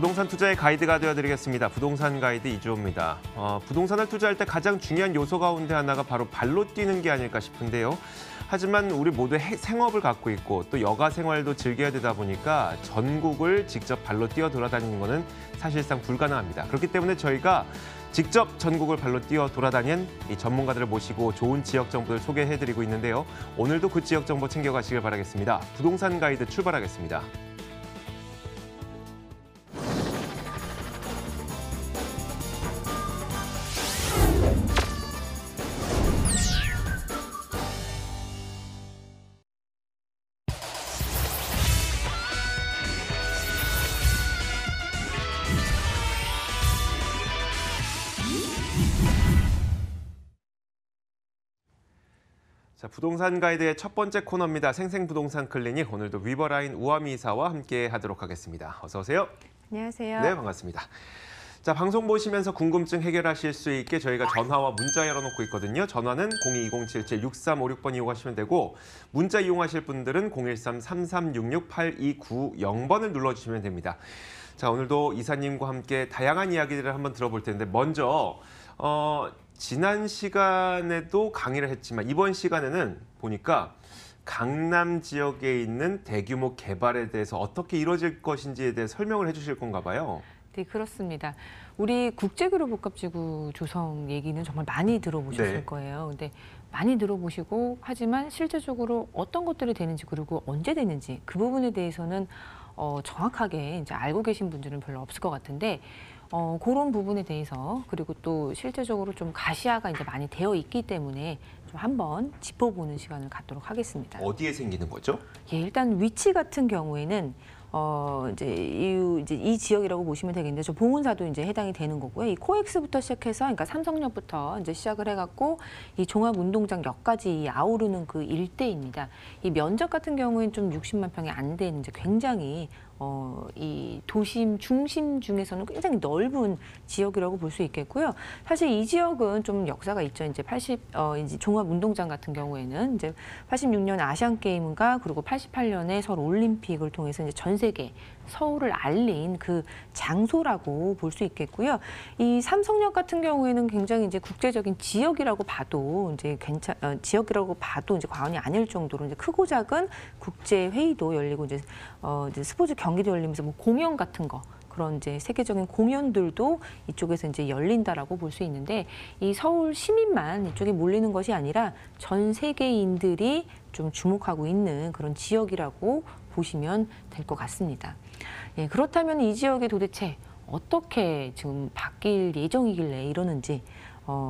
부동산 투자의 가이드가 되어드리겠습니다. 부동산 가이드 이주호입니다. 부동산을 투자할 때 가장 중요한 요소 가운데 하나가 바로 발로 뛰는 게 아닐까 싶은데요. 하지만 우리 모두 생업을 갖고 있고 또 여가 생활도 즐겨야 되다 보니까 전국을 직접 발로 뛰어 돌아다니는 것은 사실상 불가능합니다. 그렇기 때문에 저희가 직접 전국을 발로 뛰어 돌아다닌 이 전문가들을 모시고 좋은 지역 정보를 소개해드리고 있는데요. 오늘도 그 지역 정보 챙겨가시길 바라겠습니다. 부동산 가이드 출발하겠습니다. 자, 부동산 가이드의 첫 번째 코너입니다. 생생부동산 클리닉. 오늘도 위버라인 우아미 이사와 함께 하도록 하겠습니다. 어서 오세요. 안녕하세요. 네, 반갑습니다. 자, 방송 보시면서 궁금증 해결하실 수 있게 저희가 전화와 문자 열어놓고 있거든요. 전화는 02-2077-6356번 이용하시면 되고 문자 이용하실 분들은 013-3366-8290번을 눌러주시면 됩니다. 자, 오늘도 이사님과 함께 다양한 이야기들을 한번 들어볼 텐데 먼저 지난 시간에도 강의를 했지만 이번 시간에는 보니까 강남 지역에 있는 대규모 개발에 대해서 어떻게 이루어질 것인지에 대해 설명을 해주실 건가 봐요. 네, 그렇습니다. 우리 국제그룹 복합지구 조성 얘기는 정말 많이 들어보셨을 네. 거예요. 근데 많이 들어보시고 하지만 실제적으로 어떤 것들이 되는지 그리고 언제 되는지 그 부분에 대해서는 정확하게 이제 알고 계신 분들은 별로 없을 것 같은데 그런 부분에 대해서 그리고 또 실제적으로 좀 가시화가 이제 많이 되어 있기 때문에 좀 한번 짚어보는 시간을 갖도록 하겠습니다. 어디에 생기는 거죠? 예, 일단 위치 같은 경우에는 이제 이 지역이라고 보시면 되겠는데 저 봉은사도 이제 해당이 되는 거고요. 이 코엑스부터 시작해서 그러니까 삼성역부터 이제 시작을 해갖고 이 종합운동장역까지 아우르는 그 일대입니다. 이 면적 같은 경우에는 좀 60만 평이 안 되는 이제 굉장히 이 도심 중심 중에서는 굉장히 넓은 지역이라고 볼 수 있겠고요. 사실 이 지역은 좀 역사가 있죠. 이제 이제 종합운동장 같은 경우에는 이제 86년 아시안 게임과 그리고 88년에 서울 올림픽을 통해서 이제 전 세계 서울을 알린 그 장소라고 볼 수 있겠고요. 이 삼성역 같은 경우에는 굉장히 이제 국제적인 지역이라고 봐도 이제 지역이라고 봐도 이제 과언이 아닐 정도로 이제 크고 작은 국제 회의도 열리고 이제 스포츠 경기도 열리면서 뭐 공연 같은 거 그런 이제 세계적인 공연들도 이쪽에서 이제 열린다라고 볼 수 있는데 이 서울 시민만 이쪽에 몰리는 것이 아니라 전 세계인들이 좀 주목하고 있는 그런 지역이라고 보시면 될 것 같습니다. 예, 그렇다면 이 지역이 도대체 어떻게 지금 바뀔 예정이길래 이러는지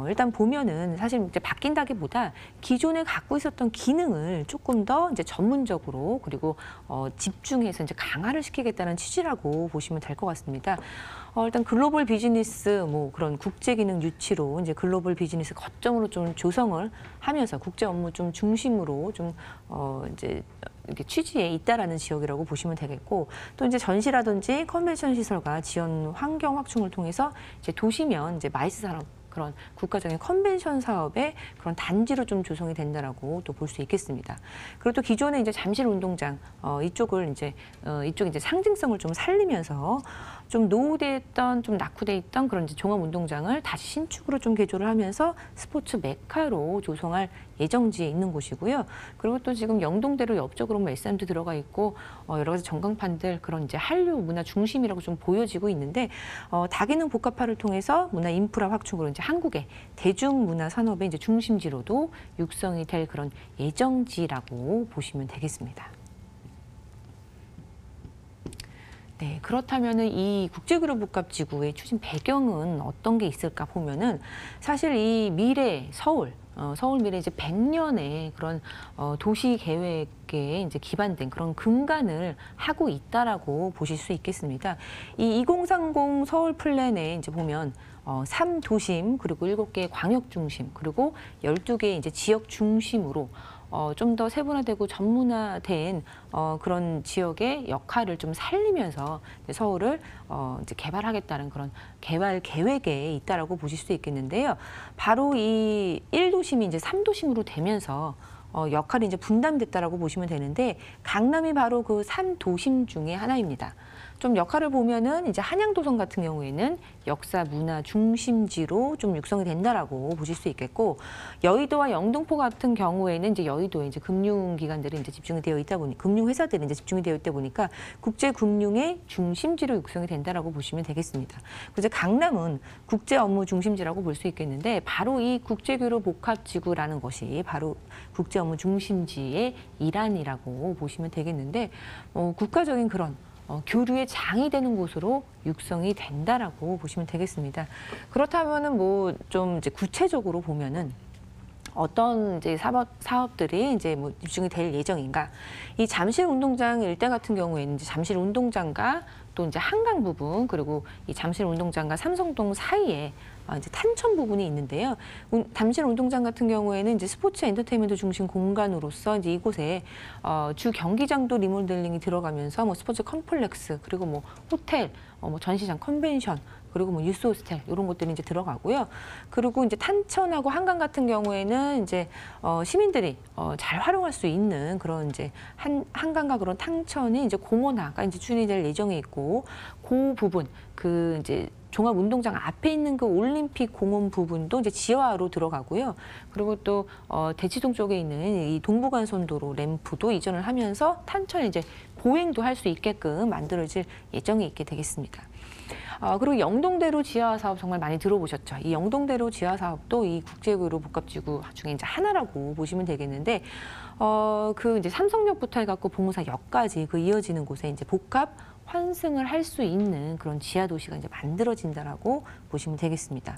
일단 보면은 사실 이제 바뀐다기보다 기존에 갖고 있었던 기능을 조금 더 이제 전문적으로 그리고 집중해서 이제 강화를 시키겠다는 취지라고 보시면 될 것 같습니다. 일단 글로벌 비즈니스 뭐 그런 국제 기능 유치로 이제 글로벌 비즈니스 거점으로 좀 조성을 하면서 국제 업무 좀 중심으로 좀 이제 이렇게 취지에 있다라는 지역이라고 보시면 되겠고 또 이제 전시라든지 컨벤션 시설과 지원 환경 확충을 통해서 이제 도시면 이제 마이스 산업 그런 국가적인 컨벤션 사업의 그런 단지로 좀 조성이 된다라고 또 볼 수 있겠습니다. 그리고 또 기존의 이제 잠실 운동장 이쪽을 이제 이쪽 이제 상징성을 좀 살리면서 좀 노후돼 있던 좀 낙후돼 있던 그런 이제 종합 운동장을 다시 신축으로 좀 개조를 하면서 스포츠 메카로 조성할 예정지에 있는 곳이고요. 그리고 또 지금 영동대로 옆쪽으로 뭐 SM도 들어가 있고 여러 가지 전광판들 그런 이제 한류 문화 중심이라고 좀 보여지고 있는데 다기능 복합화를 통해서 문화 인프라 확충으로 이제 한국의 대중문화 산업의 이제 중심지로도 육성이 될 그런 예정지라고 보시면 되겠습니다. 네, 그렇다면은 이 국제그룹 복합지구의 추진 배경은 어떤 게 있을까 보면은 사실 이 미래 서울 미래 이제 100년의 그런 도시 계획에 이제 기반된 그런 근간을 하고 있다라고 보실 수 있겠습니다. 이 2030 서울 플랜에 이제 보면 3도심 그리고 7개의 광역 중심 그리고 12개의 이제 지역 중심으로 좀 더 세분화되고 전문화된 그런 지역의 역할을 좀 살리면서 서울을 이제 개발하겠다는 그런 개발 계획에 있다라고 보실 수 있겠는데요. 바로 이 1도심이 이제 3도심으로 되면서 역할이 이제 분담됐다라고 보시면 되는데 강남이 바로 그 3도심 중에 하나입니다. 좀 역할을 보면은 이제 한양도성 같은 경우에는 역사 문화 중심지로 좀 육성이 된다라고 보실 수 있겠고, 여의도와 영등포 같은 경우에는 이제 여의도에 이제 금융기관들이 이제 집중이 되어 있다 보니 금융회사들이 이제 집중이 되어 있다 보니까 국제 금융의 중심지로 육성이 된다라고 보시면 되겠습니다. 그래서 강남은 국제 업무 중심지라고 볼 수 있겠는데, 바로 이 국제교류 복합지구라는 것이 바로 국제 업무 중심지의 일환이라고 보시면 되겠는데, 국가적인 그런 교류의 장이 되는 곳으로 육성이 된다라고 보시면 되겠습니다. 그렇다면은 뭐 좀 이제 구체적으로 보면은 어떤 이제 사업들이 이제 뭐 집중이 될 예정인가? 이 잠실 운동장 일대 같은 경우에는 이제 잠실 운동장과 또 이제 한강 부분, 그리고 이 잠실 운동장과 삼성동 사이에 이제 탄천 부분이 있는데요. 잠실 운동장 같은 경우에는 이제 스포츠 엔터테인먼트 중심 공간으로서 이제 이곳에 주 경기장도 리모델링이 들어가면서 뭐 스포츠 컴플렉스, 그리고 뭐 호텔, 뭐 전시장, 컨벤션, 그리고 뭐 유스 호스텔 이런 것들이 이제 들어가고요. 그리고 이제 탄천하고 한강 같은 경우에는 이제 시민들이 잘 활용할 수 있는 그런 이제 한강과 그런 탄천이 이제 공원화가 이제 추진이 될 예정에 있고, 그 부분 그 이제 종합운동장 앞에 있는 그 올림픽 공원 부분도 이제 지하화로 들어가고요. 그리고 또 대치동 쪽에 있는 이 동부간선도로 램프도 이전을 하면서 탄천에 이제 보행도 할 수 있게끔 만들어질 예정이 있게 되겠습니다. 그리고 영동대로 지하화 사업 정말 많이 들어보셨죠? 이 영동대로 지하화 사업도 이 국제교류 복합지구 중에 이제 하나라고 보시면 되겠는데, 그 이제 삼성역부터 해갖고 봉사역까지 그 이어지는 곳에 이제 복합 환승을 할 수 있는 그런 지하 도시가 이제 만들어진다라고 보시면 되겠습니다.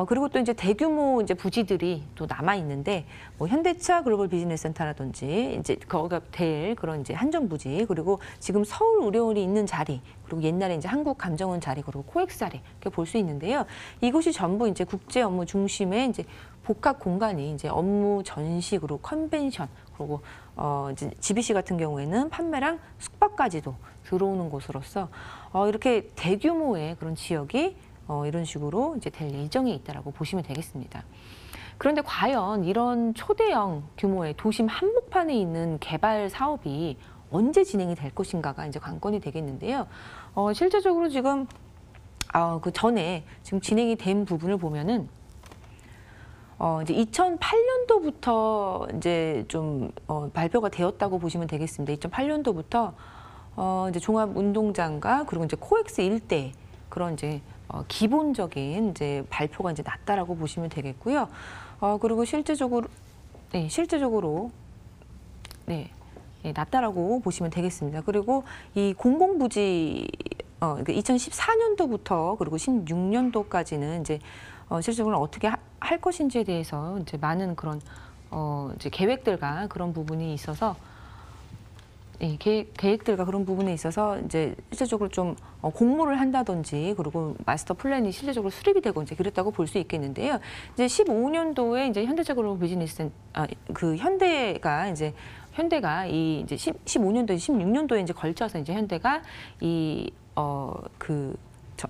그리고 또 이제 대규모 이제 부지들이 또 남아 있는데, 뭐 현대차 글로벌 비즈니스 센터라든지 이제 거기가 될 그런 이제 한전 부지, 그리고 지금 서울 의료원이 있는 자리, 그리고 옛날에 이제 한국감정원 자리, 그리고 코엑스 자리 이렇게 볼 수 있는데요. 이곳이 전부 이제 국제 업무 중심의 이제 복합 공간이 이제 업무 전시, 그리고 컨벤션, 그리고 이제 GBC 같은 경우에는 판매랑 숙박까지도 들어오는 곳으로서 이렇게 대규모의 그런 지역이 이런 식으로 이제 될 예정이 있다라고 보시면 되겠습니다. 그런데 과연 이런 초대형 규모의 도심 한복판에 있는 개발 사업이 언제 진행이 될 것인가가 이제 관건이 되겠는데요. 실제적으로 지금 그 전에 지금 진행이 된 부분을 보면은 이제 2008년도부터 이제 좀 발표가 되었다고 보시면 되겠습니다. 2008년도부터 이제 종합운동장과 그리고 이제 코엑스 일대 그런 이제 기본적인 이제 발표가 이제 났다라고 보시면 되겠고요. 그리고 실제적으로 났다라고 보시면 되겠습니다. 그리고 이 공공부지 2014년도부터 그리고 16년도까지는 이제 실질적으로 어떻게 할 것인지에 대해서 이제 많은 그런 이제 계획들과 그런 부분이 있어서. 계획들과 그런 부분에 있어서 이제 실제적으로 좀 공모를 한다든지, 그리고 마스터 플랜이 실제적으로 수립이 되고 이제 그랬다고 볼 수 있겠는데요. 이제 15년도에 이제 현대적으로 비즈니스 그 현대가 이 이제 15년도, 16년도에 이제 걸쳐서 이제 현대가 이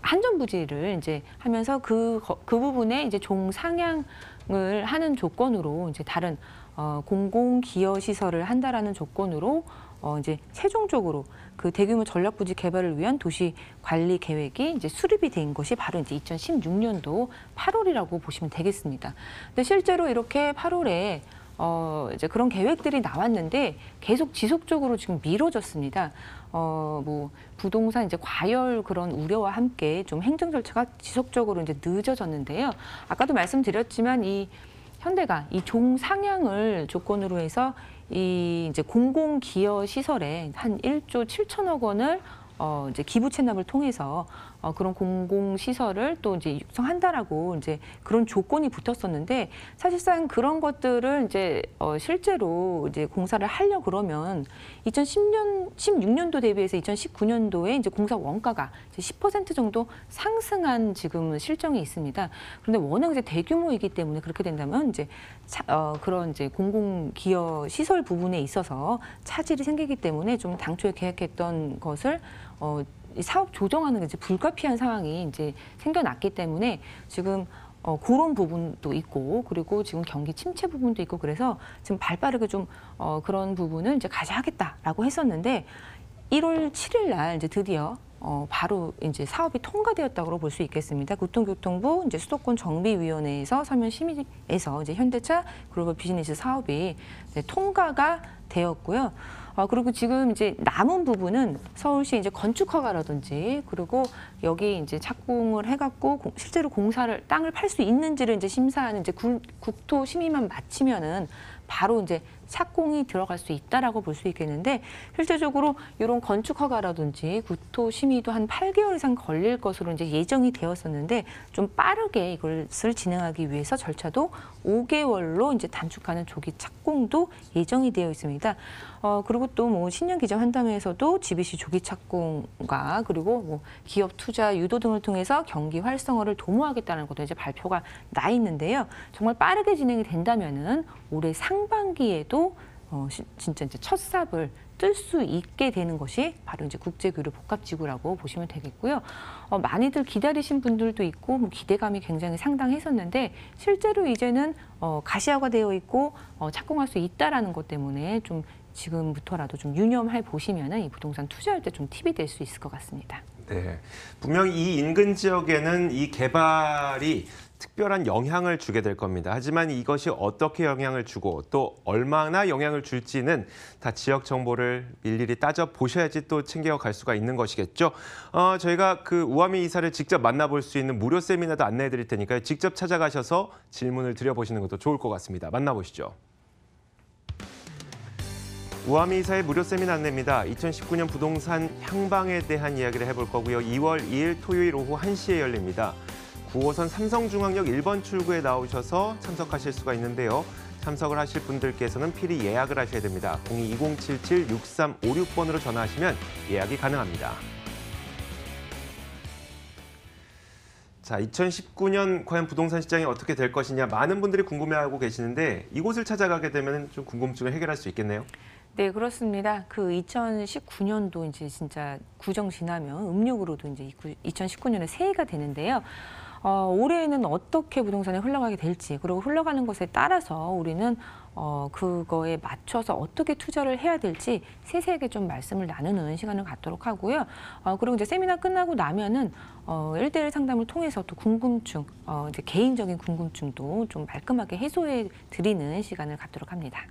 한전 부지를 이제 하면서 그 부분에 이제 종상향을 하는 조건으로 이제 다른 공공 기여 시설을 한다라는 조건으로 이제 최종적으로 그 대규모 전략부지 개발을 위한 도시 관리 계획이 이제 수립이 된 것이 바로 이제 2016년도 8월이라고 보시면 되겠습니다. 근데 실제로 이렇게 8월에 이제 그런 계획들이 나왔는데 계속 지속적으로 지금 미뤄졌습니다. 뭐 부동산 이제 과열 그런 우려와 함께 좀 행정 절차가 지속적으로 이제 늦어졌는데요. 아까도 말씀드렸지만 이 현대가 이 종상향을 조건으로 해서 이 이제 공공 기여 시설에 한 1조 7천억 원을 이제 기부 채납을 통해서 그런 공공 시설을 또 이제 육성한다라고 이제 그런 조건이 붙었었는데, 사실상 그런 것들을 이제 실제로 이제 공사를 하려 그러면 2016년도 대비해서 2019년도에 이제 공사 원가가 이제 10% 정도 상승한 지금 실정이 있습니다. 그런데 워낙 이제 대규모이기 때문에 그렇게 된다면 이제 그런 이제 공공 기여 시설 부분에 있어서 차질이 생기기 때문에 좀 당초에 계획했던 것을 이 사업 조정하는 게 이제 불가피한 상황이 이제 생겨났기 때문에 지금 그런 부분도 있고, 그리고 지금 경기 침체 부분도 있고, 그래서 지금 발빠르게 좀 그런 부분을 이제 가져야겠다라고 했었는데 1월 7일 날 이제 드디어 바로 이제 사업이 통과되었다고 볼 수 있겠습니다. 교통교통부 이제 수도권 정비위원회에서 서면 심의에서 이제 현대차 글로벌 비즈니스 사업이 통과가 되었고요. 그리고 지금 이제 남은 부분은 서울시 이제 건축 허가라든지 그리고 여기 이제 착공을 해갖고 실제로 땅을 팔 수 있는지를 이제 심사하는 이제 국토 심의만 마치면은 바로 이제 착공이 들어갈 수 있다라고 볼 수 있겠는데 실제적으로 이런 건축 허가라든지 국토 심의도 한 8개월 이상 걸릴 것으로 이제 예정이 되었었는데 좀 빠르게 이것을 진행하기 위해서 절차도 5개월로 이제 단축하는 조기 착공도 예정이 되어 있습니다. 그리고 또 뭐 신년 기정 한담회에서도 GBC 조기 착공과 그리고 뭐 기업 투자 유도 등을 통해서 경기 활성화를 도모하겠다는 것도 이제 발표가 나 있는데요. 정말 빠르게 진행이 된다면은 올해 상반기에도 진짜 이제 첫 삽을 뜰 수 있게 되는 것이 바로 이제 국제교류 복합지구라고 보시면 되겠고요. 많이들 기다리신 분들도 있고 뭐 기대감이 굉장히 상당했었는데 실제로 이제는 가시화가 되어 있고 착공할 수 있다라는 것 때문에 좀 지금부터라도 좀 유념해 보시면은 이 부동산 투자할 때 좀 팁이 될 수 있을 것 같습니다. 네, 분명히 이 인근 지역에는 이 개발이 특별한 영향을 주게 될 겁니다. 하지만 이것이 어떻게 영향을 주고 또 얼마나 영향을 줄지는 다 지역 정보를 일일이 따져 보셔야지 또 챙겨갈 수가 있는 것이겠죠. 저희가 그 우아미 이사를 직접 만나볼 수 있는 무료 세미나도 안내해 드릴 테니까요. 직접 찾아가셔서 질문을 드려보시는 것도 좋을 것 같습니다. 만나보시죠. 우아미 이사의 무료 세미나 안내입니다. 2019년 부동산 향방에 대한 이야기를 해볼 거고요. 2월 2일 토요일 오후 1시에 열립니다. 9호선 삼성중앙역 1번 출구에 나오셔서 참석하실 수가 있는데요. 참석을 하실 분들께서는 필히 예약을 하셔야 됩니다. 02-2077-6356번으로 전화하시면 예약이 가능합니다. 자, 2019년 과연 부동산 시장이 어떻게 될 것이냐 많은 분들이 궁금해하고 계시는데 이곳을 찾아가게 되면 좀 궁금증을 해결할 수 있겠네요. 네, 그렇습니다. 그 2019년도 이제 진짜 구정 지나면 음력으로도 이제 2019년에 새해가 되는데요. 올해에는 어떻게 부동산이 흘러가게 될지 그리고 흘러가는 것에 따라서 우리는 그거에 맞춰서 어떻게 투자를 해야 될지 세세하게 좀 말씀을 나누는 시간을 갖도록 하고요. 그리고 이제 세미나 끝나고 나면은 1대1 상담을 통해서 또 궁금증, 이제 개인적인 궁금증도 좀 말끔하게 해소해 드리는 시간을 갖도록 합니다.